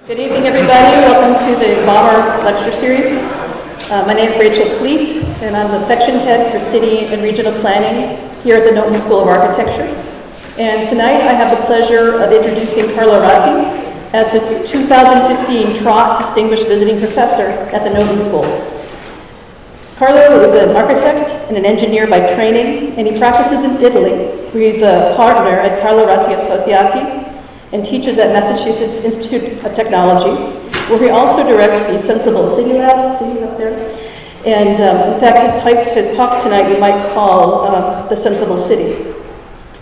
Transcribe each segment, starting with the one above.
Good evening, everybody. Welcome to the Baumer Lecture Series. My name is Rachel Cleet, and I'm the section head for city and regional planning here at the Knowlton School of Architecture. And tonight I have the pleasure of introducing Carlo Ratti as the 2015 Trott Distinguished Visiting Professor at the Knowlton School. Carlo is an architect and an engineer by training, and he practices in Italy, where he's a partner at Carlo Ratti Associati and teaches at Massachusetts Institute of Technology, where he also directs the Sensible City Lab, see up there? And in fact, his talk tonight we might call the Sensible City.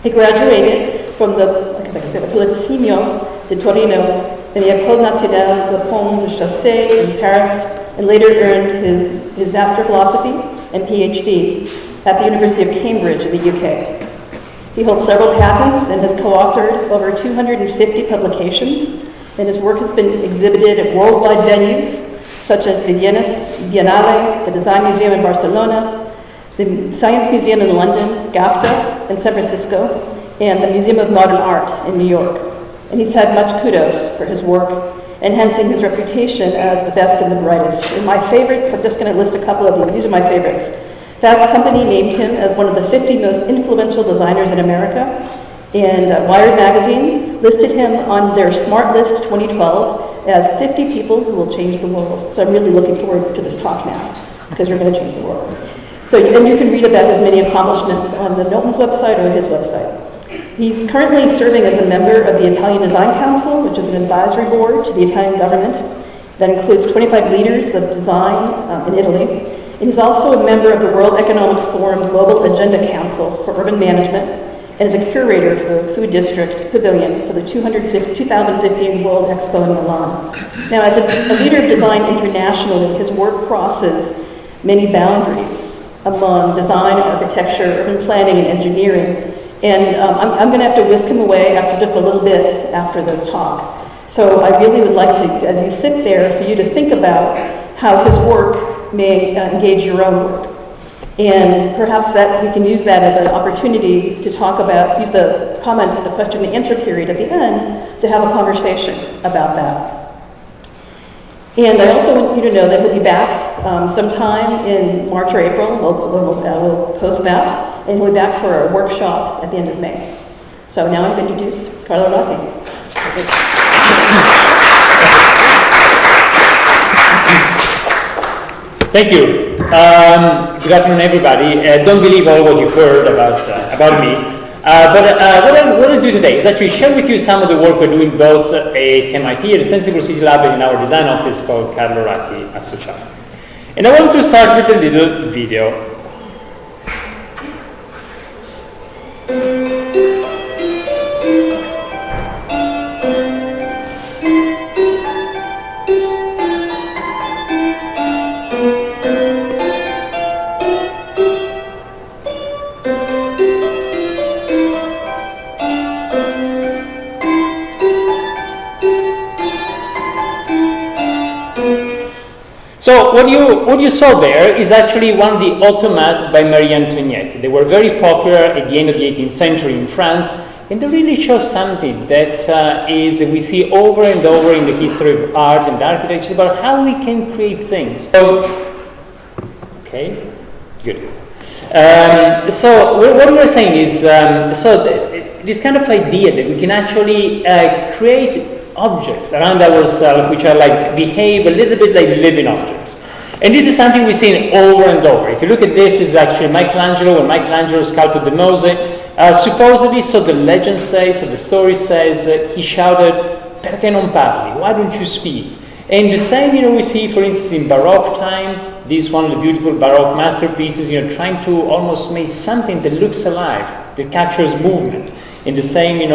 He graduated from the Pavilion de Torino and the École Nationale de Pont de Chaussée in Paris, and later earned his Master of Philosophy and PhD at the University of Cambridge in the UK. He holds several patents and has co-authored over 250 publications, and his work has been exhibited at worldwide venues such as the Venice Biennale, the Design Museum in Barcelona, the Science Museum in London, GAFTA in San Francisco, and the Museum of Modern Art in New York. And he's had much kudos for his work, enhancing his reputation as the best and the brightest. And my favorites, I'm just going to list a couple of these. These are my favorites. Fast Company named him as one of the 50 most influential designers in America, and Wired Magazine listed him on their Smart List 2012 as 50 people who will change the world. So I'm really looking forward to this talk now, because you're going to change the world. So, and you can read about his many accomplishments on the Knowlton's website or his website. He's currently serving as a member of the Italian Design Council, which is an advisory board to the Italian government that includes 25 leaders of design in Italy. And he's also a member of the World Economic Forum Global Agenda Council for Urban Management, and is a curator for the Food District Pavilion for the 2015 World Expo in Milan. Now, as a leader of design internationally, his work crosses many boundaries among design, architecture, urban planning, and engineering. And I'm going to have to whisk him away after just a little bit after the talk. So I really would like to, as you sit there, for you to think about how his work may engage your own work. And perhaps that we can use that as an opportunity to talk about, use the comment, the question and answer period at the end to have a conversation about that. And I also want you to know that he'll be back sometime in March or April. We'll post that. And he'll be back for a workshop at the end of May. So now I'm going to introduce Carlo Ratti. Thank you. Good afternoon, everybody. Don't believe all what you heard about me. But what I'll do today is actually share with you some of the work we're doing both at MIT and the Sensible City Lab and in our design office called Carlo Ratti Associati. And I want to start with a little video. So what you saw there is actually one of the Automat by Marie Antoinette. They were very popular at the end of the 18th century in France, and they really show something that we see over and over in the history of art and architecture about how we can create things. So, okay, good. So what we're saying is, this kind of idea that we can actually create objects around ourselves which are behave a little bit like living objects. And this is something we've seen over and over. If you look at this is actually Michelangelo, when Michelangelo sculpted the Mose. Supposedly, so the legend says, so the story says, he shouted, "Perché non parli? Why don't you speak?" And the same, we see, for instance, in Baroque time, this one of the beautiful Baroque masterpieces, trying to almost make something that looks alive, that captures movement. In the same, in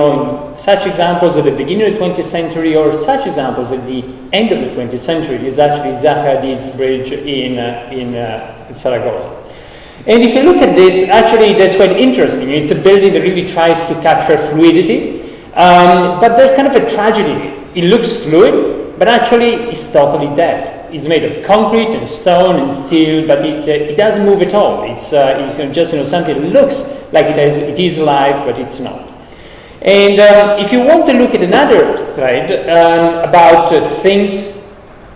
such examples at the beginning of the 20th century or such examples at the end of the 20th century, is actually Zaha Hadid's bridge in Zaragoza. And if you look at this, actually that's quite interesting. It's a building that really tries to capture fluidity, but there's kind of a tragedy. It looks fluid, but actually it's totally dead. It's made of concrete and stone and steel, but it doesn't move at all. It's just something that looks like it is alive, but it's not. And if you want to look at another thread about things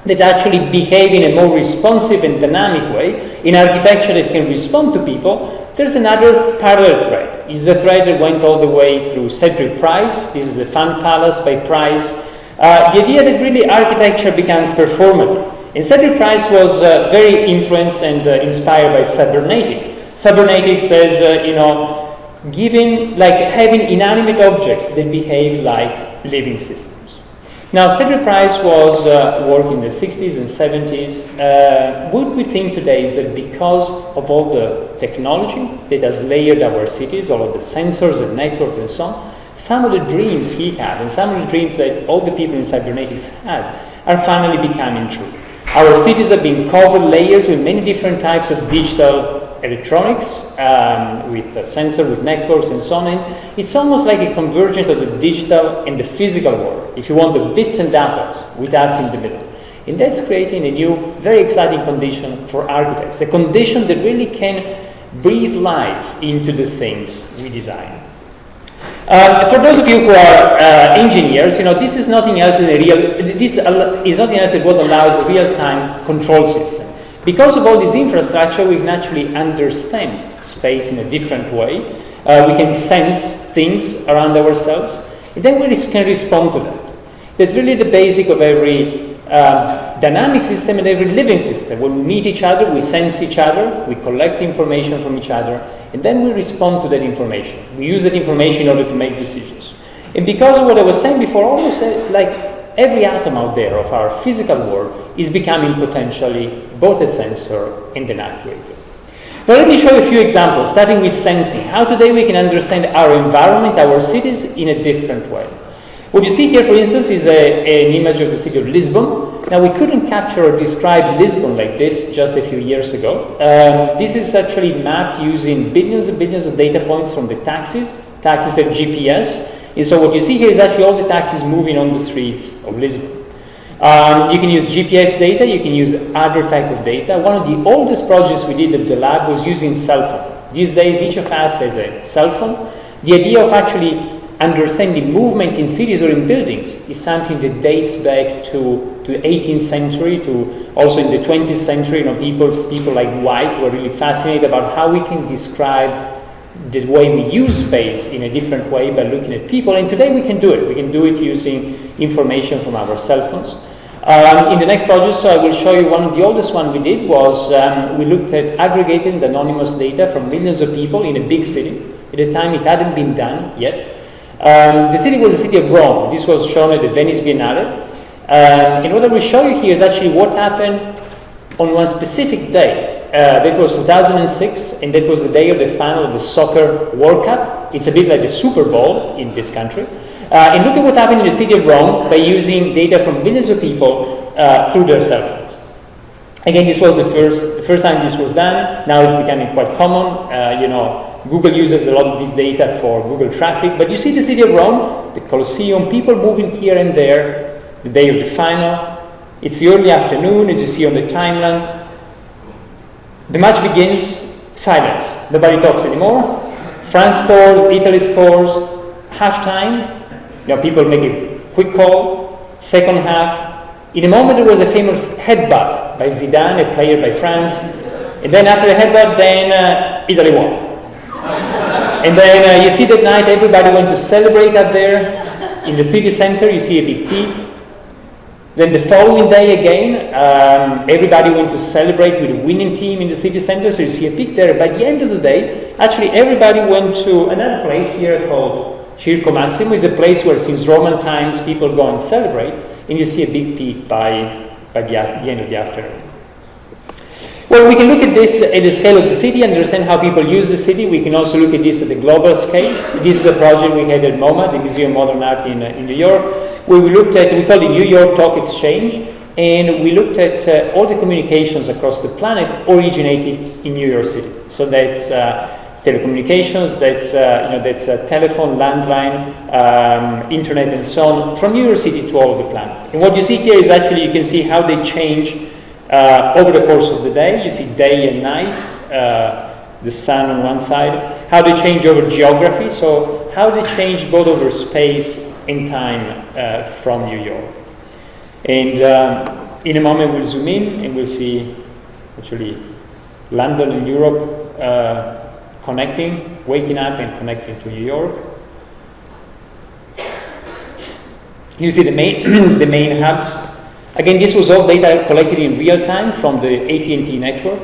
that actually behave in a more responsive and dynamic way, in architecture that can respond to people, there's another parallel thread. It's the thread that went all the way through Cedric Price. This is the Fun Palace by Price. The idea that really architecture becomes performative. And Cedric Price was very influenced and inspired by cybernetics. Cybernetics says, having inanimate objects that behave like living systems. Now, Cedric Price was working in the 60s and 70s. What we think today is that because of all the technology that has layered our cities, all of the sensors and networks and so on, some of the dreams he had and some of the dreams that all the people in cybernetics had are finally becoming true. Our cities have been covered layers with many different types of digital electronics, with sensor, with networks and so on. And it's almost like a convergence of the digital and the physical world, if you want, the bits and atoms with us in the middle. And that's creating a new, very exciting condition for architects, a condition that really can breathe life into the things we design. For those of you who are engineers, this is nothing else than this is nothing else than what allows a real-time control system. Because of all this infrastructure, we can actually understand space in a different way. We can sense things around ourselves, and then we can respond to them. That's really the basic of every dynamic system and every living system. When we meet each other, we sense each other, we collect information from each other, and then we respond to that information. We use that information in order to make decisions. And because of what I was saying before, almost like every atom out there of our physical world is becoming potentially both a sensor and an actuator. Now let me show you a few examples, starting with sensing. How today we can understand our environment, our cities, in a different way. What you see here, for instance, is an image of the city of Lisbon. Now, we couldn't capture or describe Lisbon like this just a few years ago. This is actually mapped using billions and billions of data points from the taxis. Taxis have GPS. And so what you see here is actually all the taxis moving on the streets of Lisbon. You can use GPS data. You can use other type of data. One of the oldest projects we did at the lab was using cell phone. These days, each of us has a cell phone. The idea of actually understanding movement in cities or in buildings is something that dates back to the 18th century, to also in the 20th century. People like White were really fascinated about how we can describe the way we use space in a different way by looking at people. And today we can do it. We can do it using information from our cell phones. In the next project, so I will show you one of the oldest one we did was we looked at aggregating the anonymous data from millions of people in a big city. At the time, it hadn't been done yet. The city was the city of Rome. This was shown at the Venice Biennale. And what I will show you here is actually what happened on one specific day. That was 2006, and that was the day of the final of the soccer World Cup. It's a bit like the Super Bowl in this country. And look at what happened in the city of Rome by using data from millions of people through their cell phones. Again, this was the first time this was done. Now it's becoming quite common. Google uses a lot of this data for Google traffic. But you see the city of Rome, the Colosseum, people moving here and there, the day of the final. It's the early afternoon, as you see on the timeline. The match begins, silence. Nobody talks anymore. France scores, Italy scores. Halftime, people make a quick call. Second half. In a moment, there was a famous headbutt by Zidane, a player by France. And then after the headbutt, Italy won. And then you see that night, everybody went to celebrate up there. In the city center, you see a big peak. Then the following day again, everybody went to celebrate with a winning team in the city center, so you see a peak there. By the end of the day, actually everybody went to another place here called Circo Massimo. It's a place where since Roman times people go and celebrate, and you see a big peak by the end of the afternoon. Well, we can look at this at the scale of the city, understand how people use the city. We can also look at this at the global scale. This is a project we had at MoMA, the Museum of Modern Art in New York, where we called it New York Talk Exchange, and we looked at all the communications across the planet originated in New York City. So that's telecommunications, that's telephone, landline, internet, and so on, from New York City to all of the planet. And what you see here is actually you can see how they change over the course of the day. You see day and night, the sun on one side, how they change over geography, so how they change both over space and time from New York. And in a moment we'll zoom in and we'll see actually London and Europe connecting, waking up and connecting to New York. You see the main, the main hubs. Again, this was all data collected in real time from the AT&T network.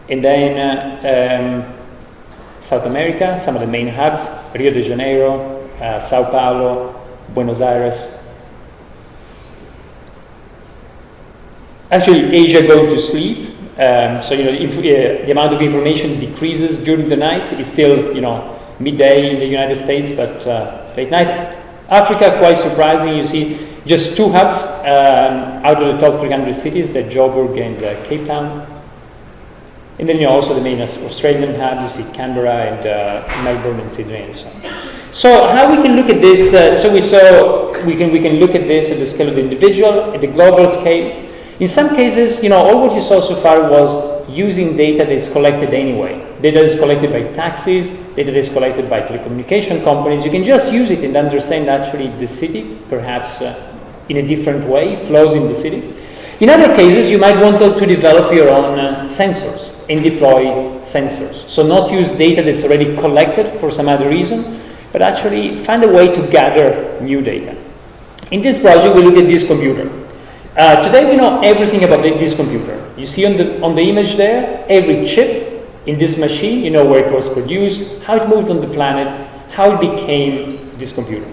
And then South America, some of the main hubs, Rio de Janeiro, Sao Paulo, Buenos Aires. Actually, Asia going to sleep. So, the amount of information decreases during the night. It's still, midday in the United States, but late night. Africa, quite surprising. You see just 2 hubs out of the top 300 cities, that Joburg and Cape Town. And then also the main Australian hubs, you see Canberra and Melbourne and Sydney and so on. So how we can look at this, we can look at this at the scale of the individual, at the global scale. In some cases, all what you saw so far was using data that's collected anyway. Data that's collected by taxis, data that's collected by telecommunication companies. You can just use it and understand actually the city, perhaps in a different way, flows in the city. In other cases, you might want to develop your own sensors and deploy sensors. So not use data that's already collected for some other reason, but actually find a way to gather new data. In this project, we look at this computer. Today we know everything about this computer. You see on the image there, every chip in this machine, you know where it was produced, how it moved on the planet, how it became this computer.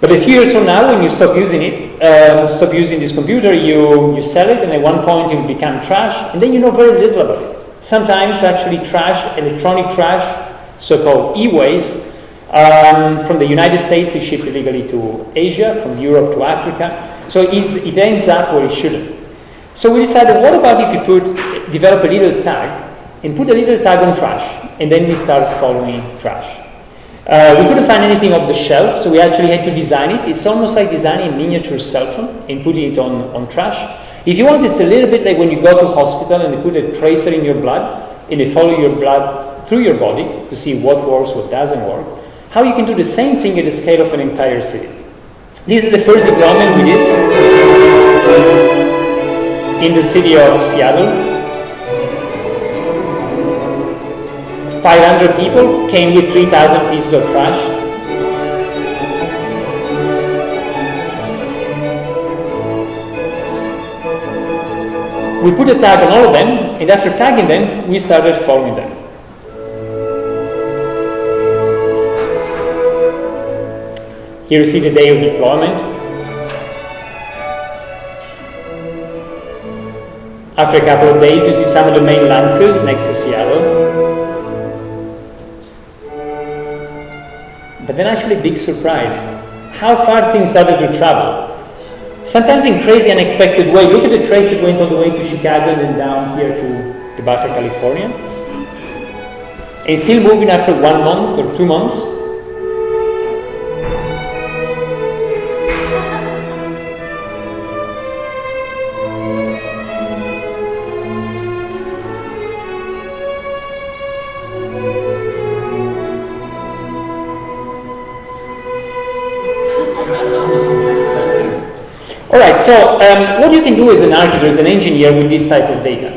But a few years from now, when you stop using it, stop using this computer, you sell it, and at one point it become trash, and then you know very little about it. Sometimes actually trash, electronic trash, so-called e-waste, from the United States is shipped illegally to Asia, from Europe to Africa. So it ends up where it shouldn't. So we decided, what about if you develop a little tag and put a little tag on trash, and then we start following trash. We couldn't find anything off the shelf, so we actually had to design it. It's almost like designing a miniature cell phone and putting it on trash. If you want, it's a little bit like when you go to hospital and they put a tracer in your blood and they follow your blood through your body to see what works, what doesn't work. How you can do the same thing at the scale of an entire city. This is the first deployment we did in the city of Seattle. 500 people came with 3,000 pieces of trash. We put a tag on all of them, and after tagging them, we started following them. Here you see the day of deployment. After a couple of days, you see some of the main landfills next to Seattle. But then actually a big surprise, how far things started to travel. Sometimes in crazy, unexpected way. Look at the trace that went all the way to Chicago and then down here to Baja California. And still moving after 1 month or 2 months. So what you can do as an architect, as an engineer with this type of data.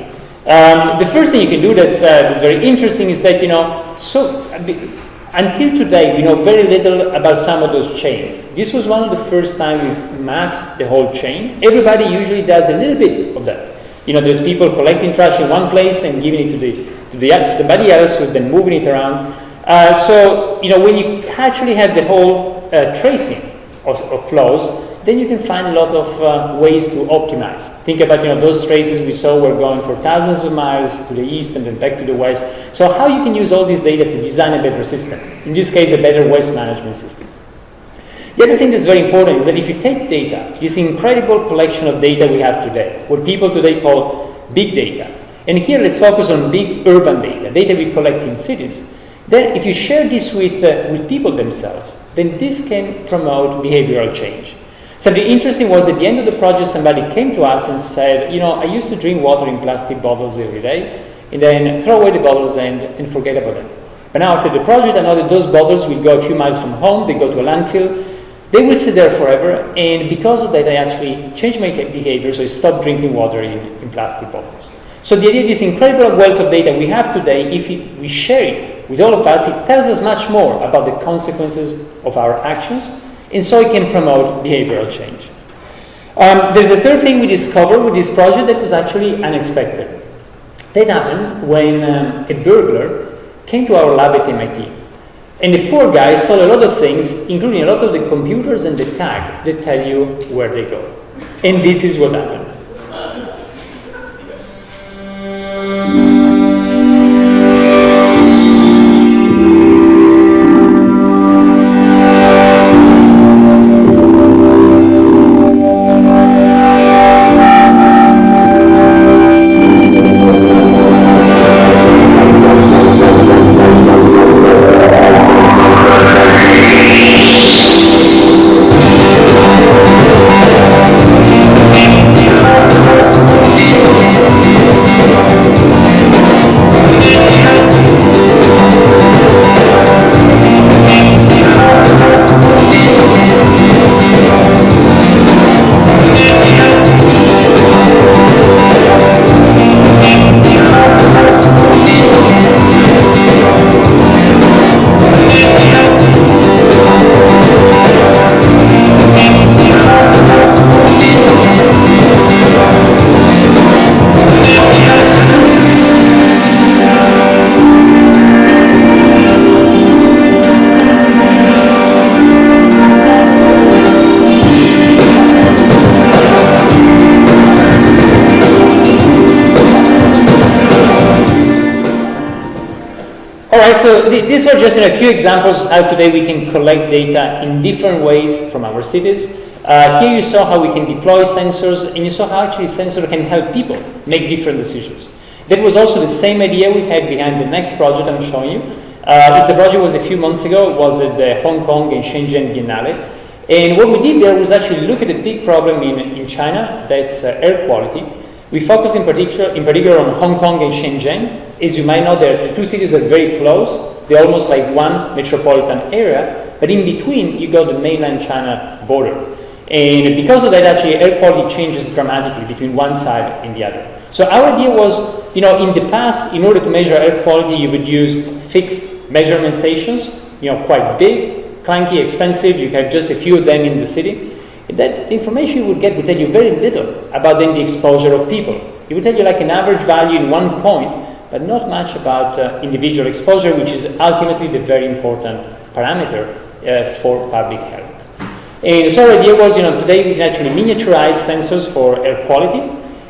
The first thing you can do that's very interesting is that, until today, we know very little about some of those chains. This was one of the first time we mapped the whole chain. Everybody usually does a little bit of that. There's people collecting trash in one place and giving it to somebody else who's then moving it around. When you actually have the whole tracing of flows, then you can find a lot of ways to optimize. Think about those traces we saw were going for thousands of miles to the east and then back to the west. So how you can use all this data to design a better system. In this case, a better waste management system. The other thing that's very important is that if you take data, this incredible collection of data we have today, what people today call big data, and here let's focus on big urban data we collect in cities, then if you share this with people themselves, then this can promote behavioral change. Something interesting was at the end of the project, somebody came to us and said, I used to drink water in plastic bottles every day, and then throw away the bottles and forget about them. But now after the project, I know that those bottles will go a few miles from home, they go to a landfill, they will sit there forever, and because of that, I actually changed my behavior, so I stopped drinking water in plastic bottles. So the idea of this incredible wealth of data we have today, if we share it with all of us, it tells us much more about the consequences of our actions, and so it can promote behavioral change. There's a third thing we discovered with this project that was actually unexpected. That happened when a burglar came to our lab at MIT. And the poor guy stole a lot of things, including a lot of the computers and the tag that tell you where they go. And this is what happened. So these were just a few examples how today we can collect data in different ways from our cities. Here you saw how we can deploy sensors, and you saw how actually sensors can help people make different decisions. That was also the same idea we had behind the next project I'm showing you. This project was a few months ago. It was at the Hong Kong and Shenzhen Biennale. And what we did there was actually look at a big problem in China, that's air quality. We focused in particular on Hong Kong and Shenzhen. As you might know, the two cities are very close. They're almost like one metropolitan area, but in between, you got the mainland China border. And because of that, actually, air quality changes dramatically between one side and the other. So our idea was, in the past, in order to measure air quality, you would use fixed measurement stations, quite big, clunky, expensive. You have just a few of them in the city. And that the information you would get would tell you very little about then the exposure of people. It would tell you like an average value in one point, but not much about individual exposure, which is ultimately the very important parameter for public health. And so our idea was, today we can actually miniaturize sensors for air quality.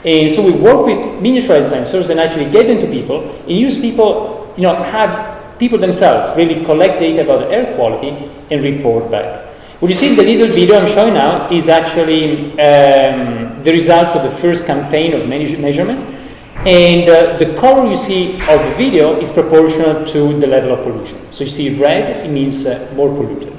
And so we work with miniaturized sensors and actually get them to people and use people, have people themselves really collect data about air quality and report back. What you see in the little video I'm showing now is actually the results of the first campaign of measurements. And the color you see of the video is proportional to the level of pollution. So you see red, it means more polluted.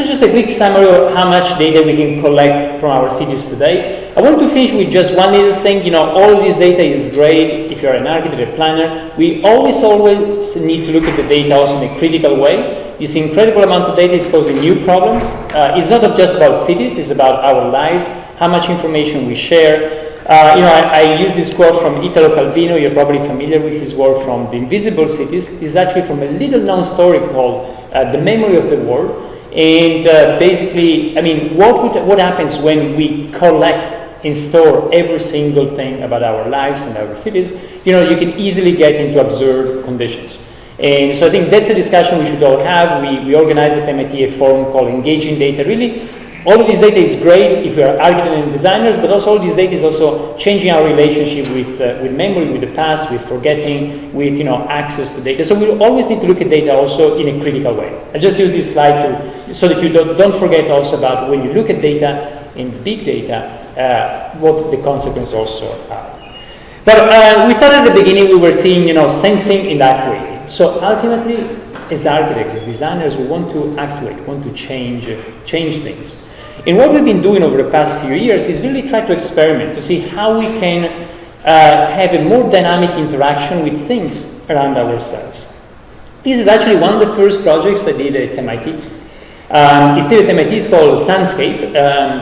is just a quick summary of how much data we can collect from our cities today. I want to finish with just one little thing. You know, all of this data is great if you're an architect or planner. We always need to look at the data also in a critical way. This incredible amount of data is posing new problems. It's not just about cities, it's about our lives, how much information we share. I use this quote from Italo Calvino. You're probably familiar with his work from The Invisible Cities. It's actually from a little known story called The Memory of the World. And basically, I mean, what happens when we collect and store every single thing about our lives and our cities? You know, you can easily get into absurd conditions. And so I think that's a discussion we should all have. We organized at MIT a forum called Engaging Data. Really, all of this data is great if we are architects and designers, but also all this data is also changing our relationship with memory, with the past, with forgetting, with access to data. So we always need to look at data also in a critical way. I just use this slide so that you don't forget also about when you look at data in big data, what the consequences also are. But we started at the beginning. We were seeing sensing and actuating. So ultimately, as architects, as designers, we want to actuate, want to change things. And what we've been doing over the past few years is really try to experiment to see how we can have a more dynamic interaction with things around ourselves. This is actually one of the first projects I did at MIT. It's still at MIT. It's called Sunscape.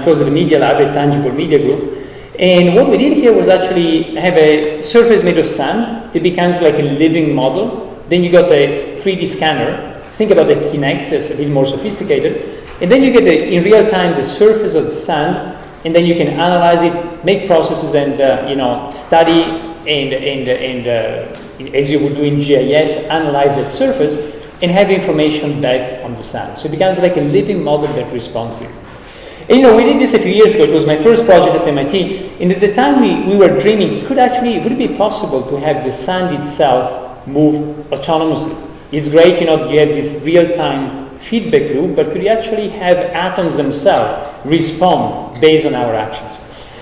It was the Media Lab, a Tangible Media Group. And what we did here was actually have a surface made of sand. It becomes like a living model. Then you got a 3D scanner. Think about the Kinect, it's a bit more sophisticated. And then you get in real time the surface of the sand, and then you can analyze it, make processes, and study and as you would do in GIS, analyze that surface and have information back on the sand. So it becomes like a living model that responds to you. And we did this a few years ago. It was my first project at MIT. And at the time we were dreaming, would it be possible to have the sand itself move autonomously? It's great, you have this real-time feedback loop, but could you actually have atoms themselves respond based on our actions?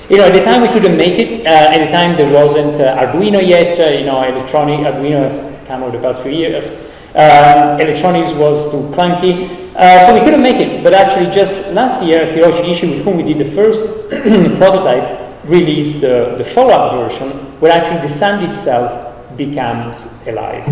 At the time we couldn't make it. At the time there wasn't Arduino yet. Electronic Arduino has come over the past few years. Electronics was too clunky, so we couldn't make it. But actually, just last year, Hiroshi Ishii, with whom we did the first prototype, released the follow-up version, where actually the sand itself becomes alive.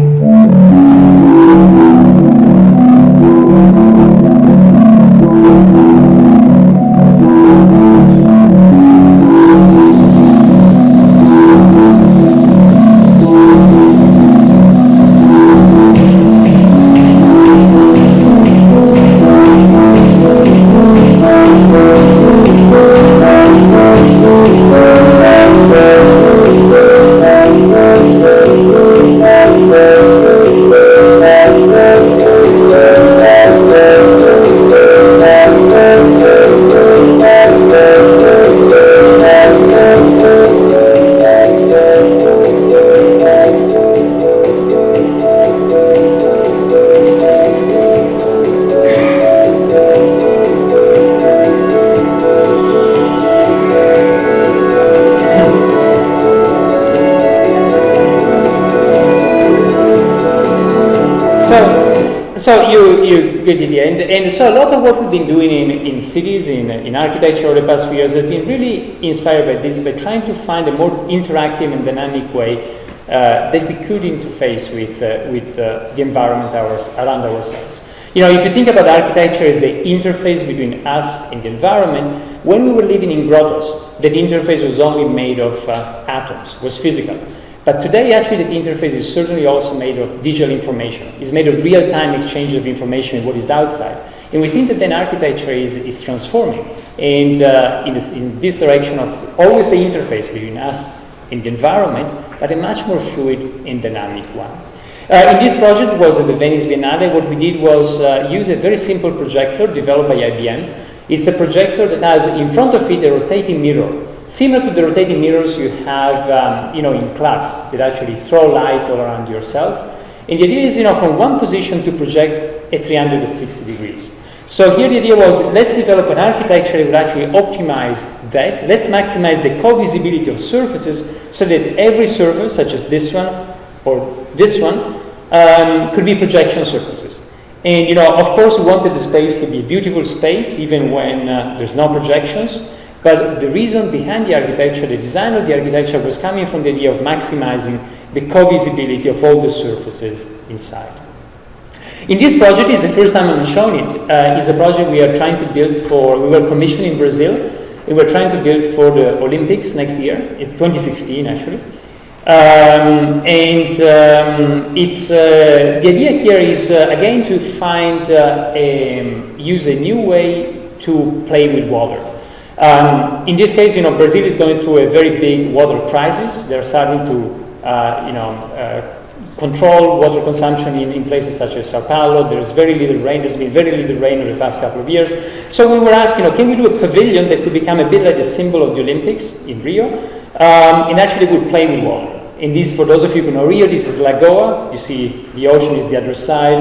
So you get to the end, and so a lot of what we've been doing in cities, in architecture over the past few years has been really inspired by this, by trying to find a more interactive and dynamic way that we could interface with the environment around ourselves. If you think about architecture as the interface between us and the environment, when we were living in grottos, that interface was only made of atoms, was physical. But today, actually, the interface is certainly also made of digital information. It's made of real-time exchange of information in what is outside. And we think that then architecture is transforming. And in this direction of always the interface between us and the environment, but a much more fluid and dynamic one. In this project was at the Venice Biennale. What we did was use a very simple projector developed by IBM. It's a projector that has in front of it a rotating mirror. Similar to the rotating mirrors you have in clubs that actually throw light all around yourself. And the idea is from one position to project at 360 degrees. So here the idea was, let's develop an architecture that will actually optimize that. Let's maximize the co-visibility of surfaces so that every surface, such as this one or this one, could be projection surfaces. And of course, we wanted the space to be a beautiful space, even when there's no projections. But the reason behind the architecture, the design of the architecture, was coming from the idea of maximizing the co-visibility of all the surfaces inside. In this project, it's the first time I'm showing it. It's a project we are trying to build we were commissioned in Brazil, and we're trying to build for the Olympics next year, in 2016 actually. It's the idea here is again to use a new way to play with water. In this case, Brazil is going through a very big water crisis. They're starting to control water consumption in places such as Sao Paulo. There's very little rain. There's been very little rain over the past couple of years. So we were asking, can we do a pavilion that could become a bit like the symbol of the Olympics in Rio, and actually would play with water. And this, for those of you who know Rio, this is Lagoa. You see the ocean is the other side,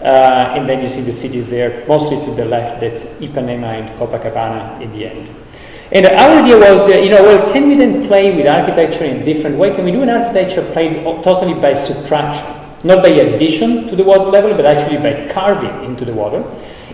and then you see the cities there, mostly to the left. That's Ipanema and Copacabana in the end. And our idea was, can we then play with architecture in a different way? Can we do an architecture played totally by subtraction, not by addition to the water level, but actually by carving into the water?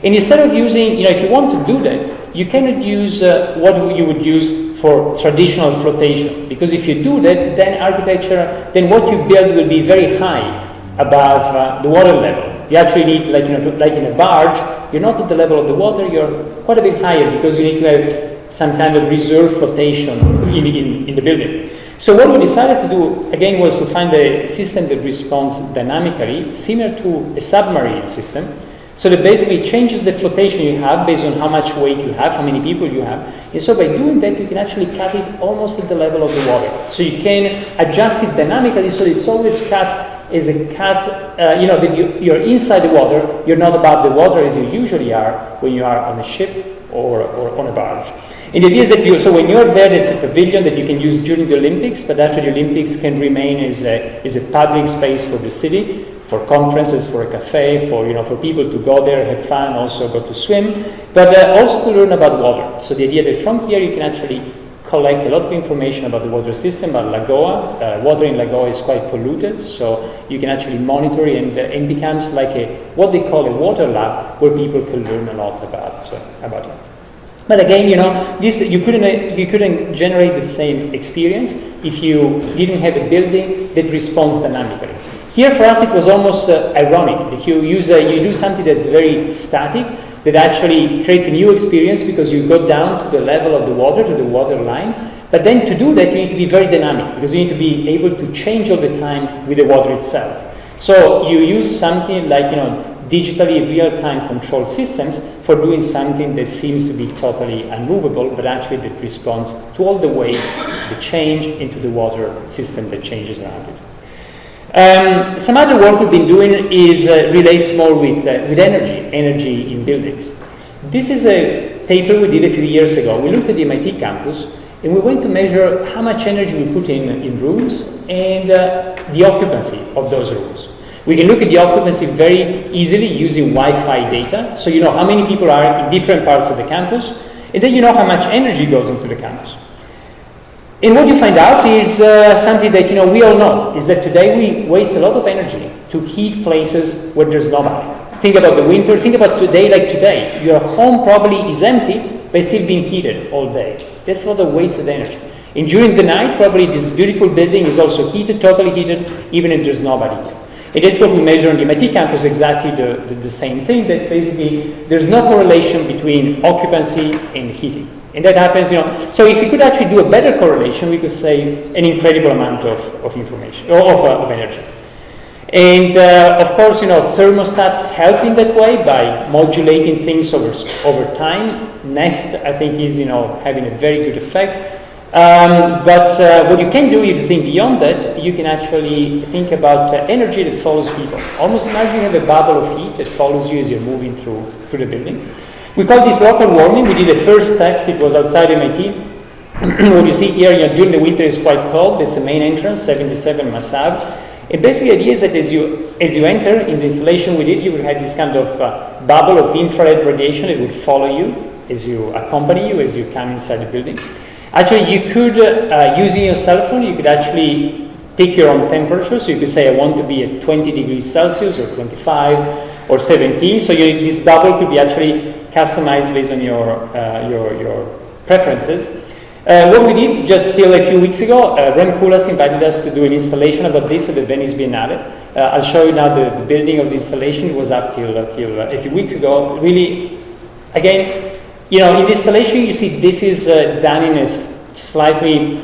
And instead of using, if you want to do that, you cannot use what you would use for traditional flotation, because if you do that, then what you build will be very high above the water level. You actually need, like in a barge, you're not at the level of the water, you're quite a bit higher, because you need to have some kind of reserve flotation in the building. So what we decided to do, again, was to find a system that responds dynamically, similar to a submarine system, so that basically changes the flotation you have based on how much weight you have, how many people you have. And so by doing that, you can actually cut it almost at the level of the water. So you can adjust it dynamically, so it's always cut as a cut, that you're inside the water, you're not above the water as you usually are when you are on a ship or on a barge. And the idea is that so when you're there, it's a pavilion that you can use during the Olympics, but after the Olympics can remain as a public space for the city, for conferences, for a cafe, for people to go there, have fun, also go to swim, but also to learn about water. So the idea that from here you can actually collect a lot of information about the water system, about Lagoa. Water in Lagoa is quite polluted, so you can actually monitor it, and it becomes like what they call a water lab, where people can learn a lot about it. But again, you couldn't generate the same experience if you didn't have a building that responds dynamically. Here for us it was almost ironic that you do something that's very static, that actually creates a new experience because you go down to the level of the water, to the water line. But then to do that, you need to be very dynamic, because you need to be able to change all the time with the water itself. So you use something like, digitally real-time control systems for doing something that seems to be totally unmovable, but actually that responds to all the weight, the change into the water system that changes around it. Some other work we've been doing relates more with energy in buildings. This is a paper we did a few years ago. We looked at the MIT campus, and we went to measure how much energy we put in rooms and the occupancy of those rooms. We can look at the occupancy very easily using Wi-Fi data, so you know how many people are in different parts of the campus, and then you know how much energy goes into the campus. And what you find out is something that we all know, is that today we waste a lot of energy to heat places where there's nobody. Think about the winter, think about today like today. Your home probably is empty, but still being heated all day. That's a lot of wasted energy. And during the night, probably this beautiful building is also heated, totally heated, even if there's nobody here. And that's what we measure on the MIT campus, exactly the same thing, that basically there's no correlation between occupancy and heating. And that happens, so if we could actually do a better correlation, we could save an incredible amount of information, of energy. And of course, thermostat help in that way by modulating things over time. Nest, I think, is having a very good effect. But what you can do, if you think beyond that, you can actually think about energy that follows people. Almost imagine you have a bubble of heat that follows you as you're moving through the building. We call this local warming. We did a first test. It was outside MIT. What you see here, during the winter is quite cold. That's the main entrance, 77 Massab. And basically the idea is that as you enter in the installation we did, you would have this kind of bubble of infrared radiation that would follow you, accompany you as you come inside the building. Actually, you could, using your cell phone, you could actually pick your own temperature. So you could say, I want to be at 20 degrees Celsius or 25. or 17. So this bubble could be actually customized based on your preferences. What we did just till a few weeks ago, Ren Kulas invited us to do an installation about this at the Venice Biennale. I'll show you now the building of the installation. It was up till a few weeks ago. Really, again, in the installation you see this is done in a slightly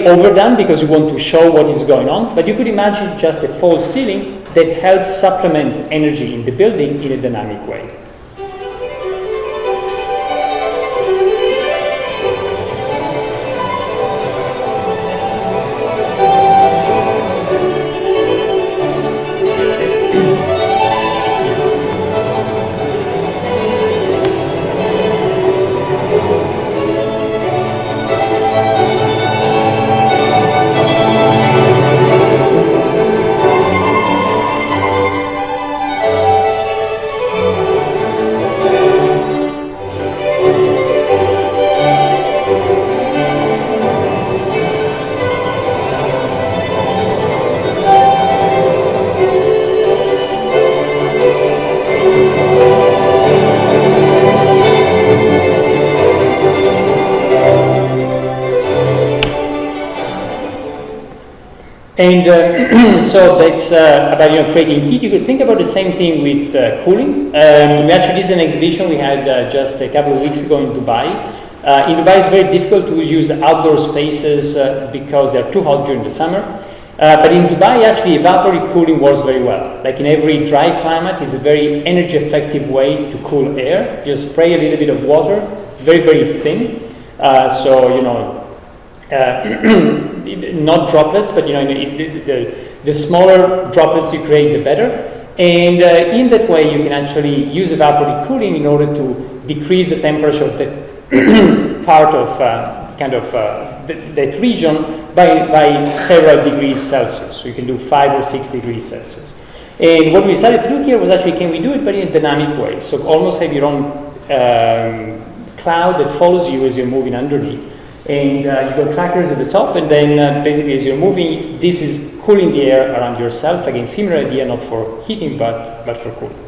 overdone because we want to show what is going on, but you could imagine just a false ceiling that helps supplement energy in the building in a dynamic way. And so that's about creating heat. You could think about the same thing with cooling. We actually did an exhibition we had just a couple of weeks ago in Dubai. In Dubai, it's very difficult to use outdoor spaces because they're too hot during the summer. But in Dubai, actually, evaporative cooling works very well. Like in every dry climate, it's a very energy-effective way to cool air. Just spray a little bit of water, very, very thin. Not droplets, but the smaller droplets you create, the better. And in that way, you can actually use evaporative cooling in order to decrease the temperature of the part of that region by several degrees Celsius. So you can do 5 or 6 degrees Celsius. And what we decided to do here was actually, can we do it but in a dynamic way? So almost have your own cloud that follows you as you're moving underneath. And you've got trackers at the top, and then basically as you're moving, this is cooling the air around yourself. Again, similar idea, not for heating, but for cooling.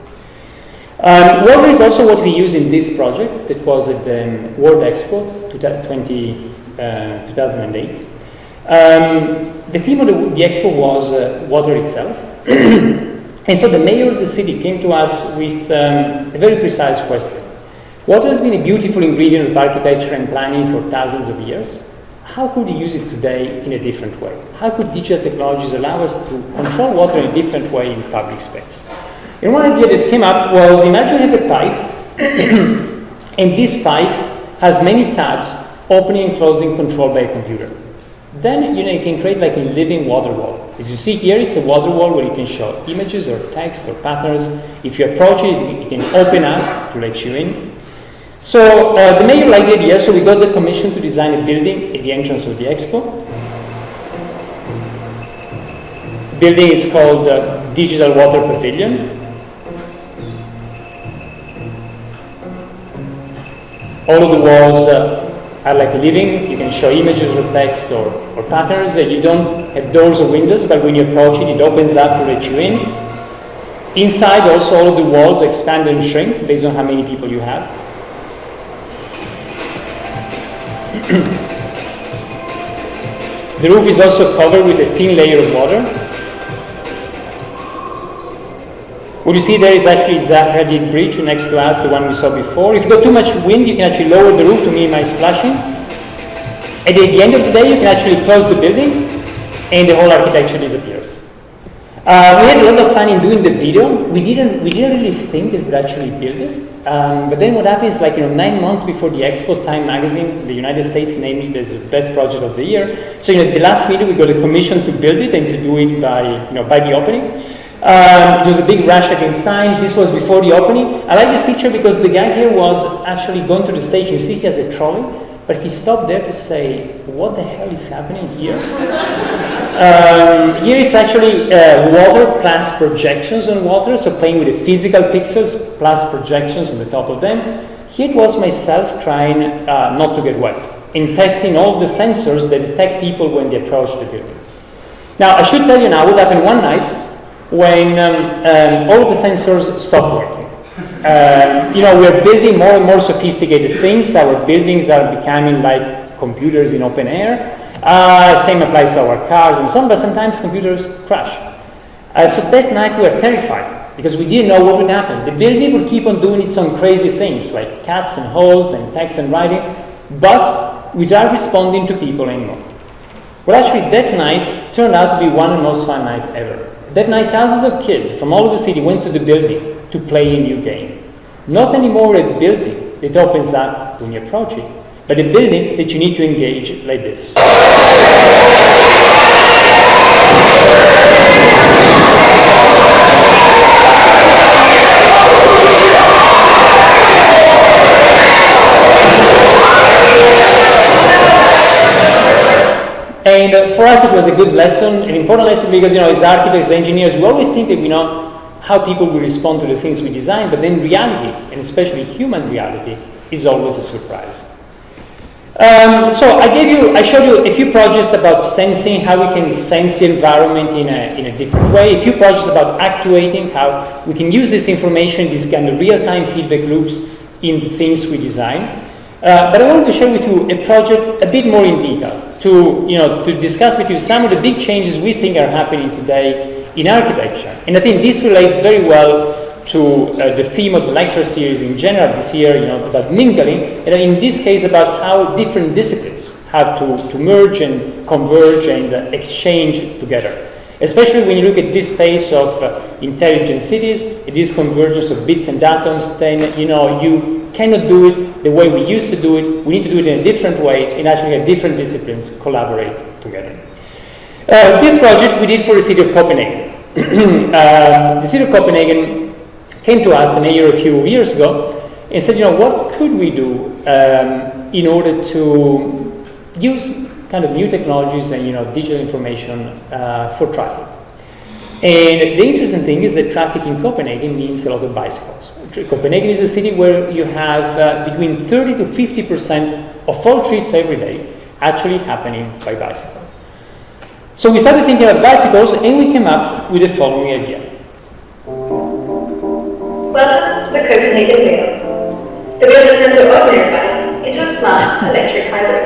Water is also what we use in this project that was at the World Expo 2008. The theme of the expo was water itself. And so the mayor of the city came to us with a very precise question. Water has been a beautiful ingredient of architecture and planning for thousands of years. How could we use it today in a different way? How could digital technologies allow us to control water in a different way in public space? And one idea that came up was, imagine you have a pipe, and this pipe has many tabs, opening and closing controlled by a computer. Then you can create like a living water wall. As you see here, it's a water wall where you can show images or text or patterns. If you approach it, it can open up to let you in. So the mayor liked the idea, so we got the commission to design a building at the entrance of the expo. The building is called Digital Water Pavilion. All of the walls are like living. You can show images or text or patterns. You don't have doors or windows, but when you approach it, it opens up to let you in. Inside also, all of the walls expand and shrink based on how many people you have. The roof is also covered with a thin layer of water. What you see there is actually Zahradi Bridge next to us, the one we saw before. If you got too much wind, you can actually lower the roof to minimize splashing. At the end of the day, you can actually close the building and the whole architecture disappears. We had a lot of fun in doing the video. We didn't really think that we'd actually build it. But then what happened is 9 months before the Expo, Time magazine, the United States named it as the best project of the year. So the last minute we got a commission to build it and to do it by the opening. It was a big rush against time. This was before the opening. I like this picture because the guy here was actually going to the stage. You see he has a trolley, but he stopped there to say, what the hell is happening here? Here it's actually water plus projections on water, so playing with the physical pixels plus projections on the top of them. Here it was myself trying not to get wet and testing all the sensors that detect people when they approach the building. Now, I should tell you now what happened one night. when all of the sensors stopped working. We're building more and more sophisticated things. Our buildings are becoming like computers in open air. Same applies to our cars and so on, but sometimes computers crash. So that night we were terrified because we didn't know what would happen. The building would keep on doing its own crazy things like cuts and holes and text and writing, but without responding to people anymore. Well, actually, that night turned out to be one of the most fun nights ever. That night, thousands of kids from all over the city went to the building to play a new game. Not anymore a building that opens up when you approach it, but a building that you need to engage like this. And for us, it was a good lesson, an important lesson, because as architects, engineers, we always think that we know how people will respond to the things we design, but then reality, and especially human reality, is always a surprise. So I showed you a few projects about sensing, how we can sense the environment in a different way, a few projects about actuating, how we can use this information, these kind of real-time feedback loops in the things we design. But I wanted to share with you a project a bit more in detail, to discuss with you some of the big changes we think are happening today in architecture. And I think this relates very well to the theme of the lecture series in general this year, about mingling, and in this case about how different disciplines have to merge and converge and exchange together. Especially when you look at this space of intelligent cities, this convergence of bits and atoms, then you cannot do it the way we used to do it. We need to do it in a different way, and actually have different disciplines collaborate together. This project we did for the city of Copenhagen. The city of Copenhagen came to us, the mayor, a few years ago, and said, what could we do in order to use kind of new technologies and digital information for traffic. And the interesting thing is that traffic in Copenhagen means a lot of bicycles. Copenhagen is a city where you have between 30 to 50% of all trips every day actually happening by bicycle. So we started thinking about bicycles, and we came up with the following idea. Welcome to the Copenhagen Wheel. The wheel that turns your ordinary bike into a smart electric hybrid.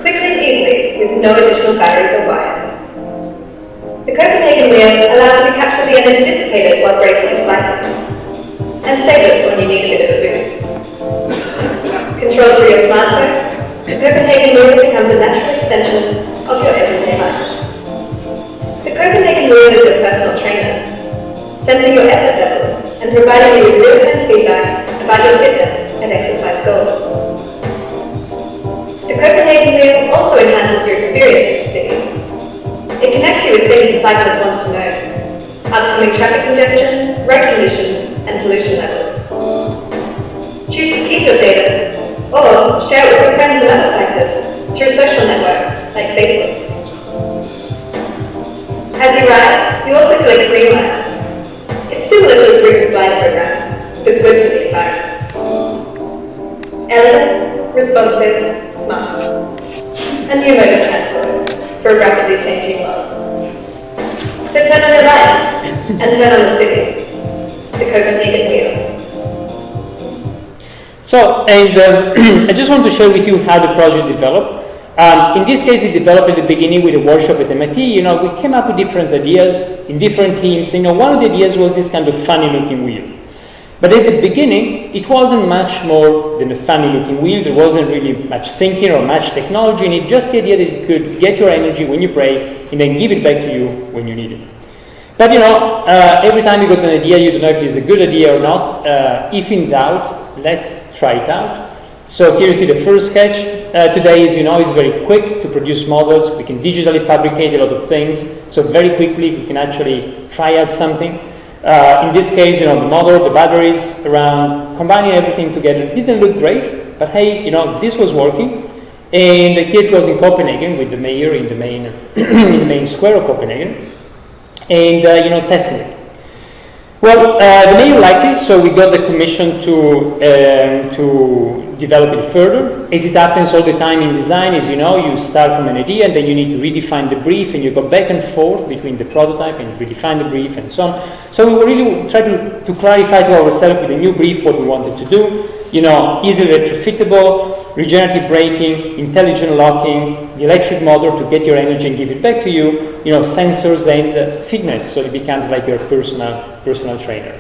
Quickly and easily, with no additional batteries or wires. The Copenhagen Wheel allows you to capture the energy dissipated while braking and cycling, and save it when you need a bit of a boost. Controlled through your smartphone, the Copenhagen Wheel becomes a natural extension of your everyday life. The Copenhagen Wheel is your personal trainer, sensing your effort level and providing you with real-time feedback about your fitness and exercise goals. The Copenhagen Wheel also enhances your experience with the city. It connects you with things a cyclist wants to know: upcoming traffic congestion, road conditions, and pollution levels. Choose to keep your data, or share it with your friends and other cyclists through social networks like Facebook. As you ride, you also collect green miles. It's similar to a group flight program, but good for the environment. Elegant, responsive, smart. A new mode of transport for a rapidly changing world. So turn on your light and turn on the city. The Copenhagen Wheel. So, I just want to share with you how the project developed. In this case, it developed at the beginning with a workshop at MIT. We came up with different ideas in different teams. One of the ideas was this kind of funny-looking wheel. But at the beginning, it wasn't much more than a funny-looking wheel. There wasn't really much thinking or much technology in it, just the idea that it could get your energy when you brake and then give it back to you when you need it. But every time you got an idea, you don't know if it's a good idea or not. If in doubt, let's try it out. So here you see the first sketch. Today, as you know, is very quick to produce models. We can digitally fabricate a lot of things. So very quickly, we can actually try out something. In this case, the model, the batteries around, combining everything together. It didn't look great, but hey, this was working. And here it was in Copenhagen with the mayor in the main, in the main square of Copenhagen. And, testing it. Well, the mayor liked it, so we got the commission to develop it further. As it happens all the time in design, as you know, you start from an idea and then you need to redefine the brief, and you go back and forth between the prototype and redefine the brief and so on. So we really try to clarify to ourselves with a new brief what we wanted to do. Easily retrofittable, regenerative braking, intelligent locking, the electric motor to get your energy and give it back to you, sensors and fitness, so it becomes like your personal trainer.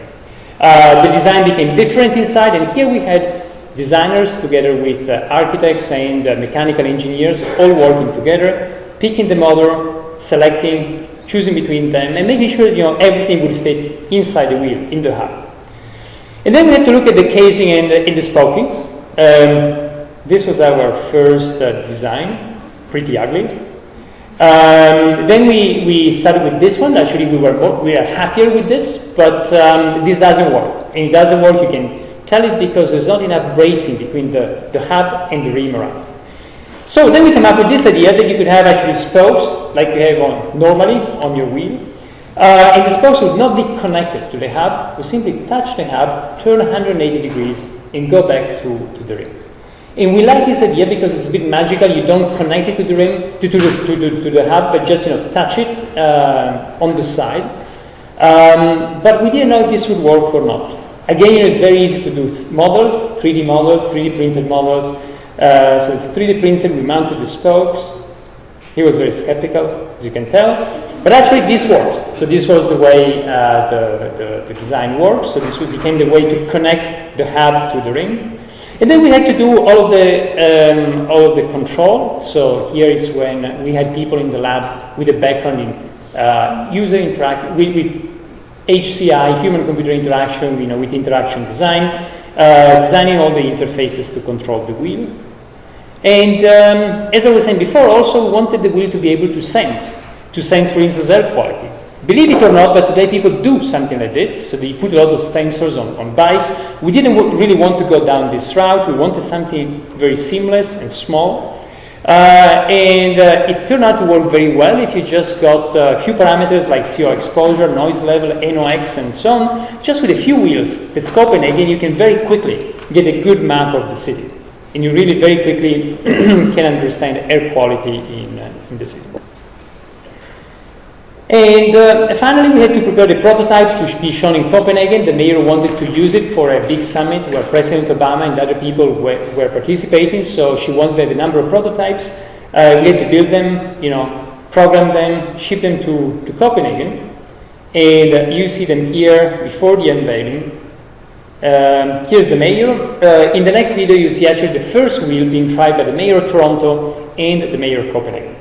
The design became different inside, and here we had designers together with architects and mechanical engineers all working together, picking the motor, selecting, choosing between them, and making sure everything would fit inside the wheel, in the hub. And then we had to look at the casing and the spoking. This was our first design, pretty ugly. Then we started with this one. Actually, we are happier with this, but this doesn't work. And it doesn't work, you can tell it, because there's not enough bracing between the hub and the rim around. So then we come up with this idea that you could have actually spokes, like you have normally on your wheel. And the spokes would not be connected to the hub. We simply touch the hub, turn 180 degrees, and go back to the rim. And we like this idea because it's a bit magical. You don't connect it to the rim, to the hub, but just touch it on the side. But we didn't know if this would work or not. Again, it's very easy to do models, 3D models, 3D printed models. So it's 3D printed. We mounted the spokes. He was very skeptical, as you can tell. But actually, this worked. So this was the way the design works. So this became the way to connect the hub to the rim. And then we had to do all of the control. So here is when we had people in the lab with a background in user interaction, with HCI, human-computer interaction, with interaction design, designing all the interfaces to control the wheel. And as I was saying before, also we wanted the wheel to be able to sense, for instance, air quality. Believe it or not, but today people do something like this. So they put a lot of sensors on bike. We didn't really want to go down this route. We wanted something very seamless and small. And it turned out to work very well if you just got a few parameters like CO exposure, noise level, NOx, and so on. Just with a few wheels at Copenhagen, you can very quickly get a good map of the city. And you really very quickly can understand air quality in the city. And finally, we had to prepare the prototypes to be shown in Copenhagen. The mayor wanted to use it for a big summit where President Obama and other people were participating. So she wanted to have a number of prototypes. We had to build them, program them, ship them to Copenhagen. And you see them here before the unveiling. Here's the mayor. In the next video, you see actually the first wheel being tried by the mayor of Toronto and the mayor of Copenhagen.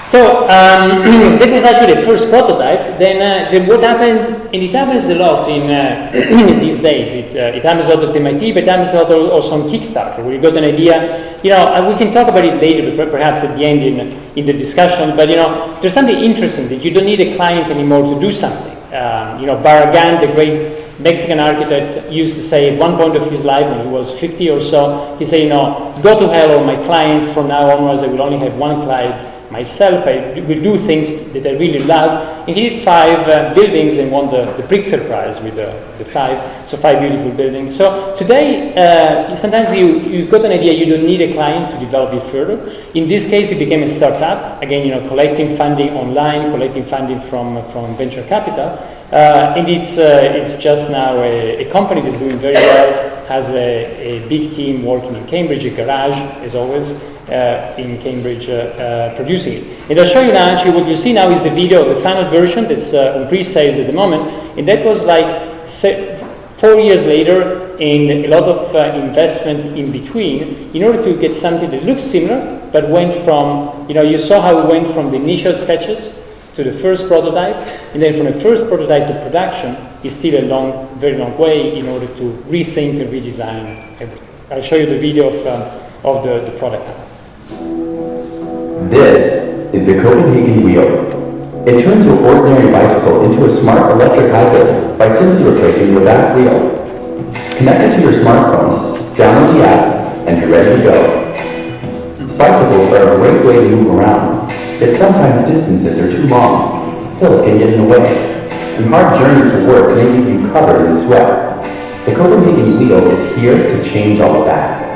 So that was actually the first prototype. Then what happened, and it happens a lot in these days. It happens a lot at MIT, but it happens a lot also on Kickstarter, where you got an idea. We can talk about it later, perhaps at the end in the discussion. But there's something interesting that you don't need a client anymore to do something. Barragan, the great Mexican architect, used to say at one point of his life when he was 50 or so, he said, go to hell all my clients. From now onwards, I will only have one client. myself, I will do things that I really love. And he did 5 buildings and won the Pritzker Prize with the 5, so 5 beautiful buildings. So today, sometimes you've got an idea, you don't need a client to develop it further. In this case, it became a startup, again, collecting funding online, collecting funding from venture capital, and it's just now a company that's doing very well, has a big team working in Cambridge, a garage, as always, in Cambridge, producing it. And I'll show you now, actually, what you see now is the video of the final version that's on pre-sales at the moment, and that was like 4 years later, and a lot of investment in between, in order to get something that looks similar, but went from, you saw how it went from the initial sketches to the first prototype, and then from the first prototype to production is still a very long way in order to rethink and redesign everything. I'll show you the video of the product now. This is the Copenhagen wheel. It turns your ordinary bicycle into a smart electric hybrid by simply replacing the back wheel. Connect it to your smartphone, download the app, and you're ready to go. Bicycles are a great way to move around, yet sometimes distances are too long, hills can get in the way, and hard journeys to work may leave you covered in sweat. The Copenhagen wheel is here to change all of that.